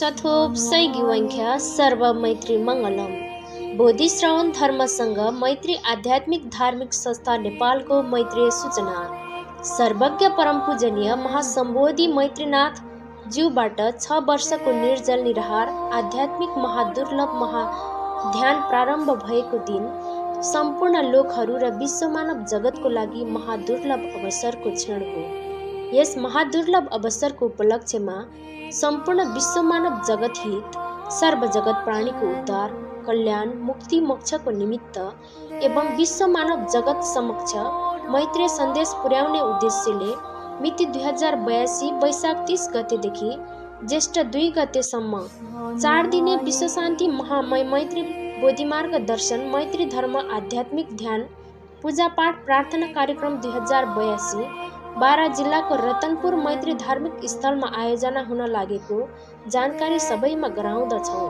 चथोप सैगिवंख्य सर्व मैत्री मङ्गलम। बोधिश्रवण धर्मसँग मैत्री आध्यात्मिक धार्मिक संस्था नेपालको मैत्रीय सूचना। सर्वज्ञ परम पूजनीय महासम्बोधि मैत्रीनाथ ज्यूबाट 6 वर्षको निर्जल निराहार आध्यात्मिक महादुर्लभ महाध्यान प्रारम्भ भएको दिन सम्पूर्ण लोकहरू र विश्वमानव जगतको लागि महादुर्लभ अवसरको क्षण हो। यस महादुर्लभ अवसरको उपलक्ष्यमा सम्पूर्ण विश्वमानव जगत हित, सर्वजगत प्राणीको उद्धार, कल्याण, मुक्ति मोक्षको निमित्त एवं विश्वमानव जगत समक्ष मैत्रीय सन्देश पुर्याउने उद्देश्यले मिति 2082 वैशाख 30 गतेदेखि ज्येष्ठ 2 गतेसम्म 4 दिने विश्वशान्ति महामय मैत्री बोधिमार्ग दर्शन मैत्री धर्म आध्यात्मिक ध्यान पूजापाठ प्रार्थना कार्यक्रम 2082 बारा जिल्लाको रतनपुर मैत्री धार्मिक स्थलमा आयोजना हुन लागेको जानकारी सबैमा गराउँदछौँ।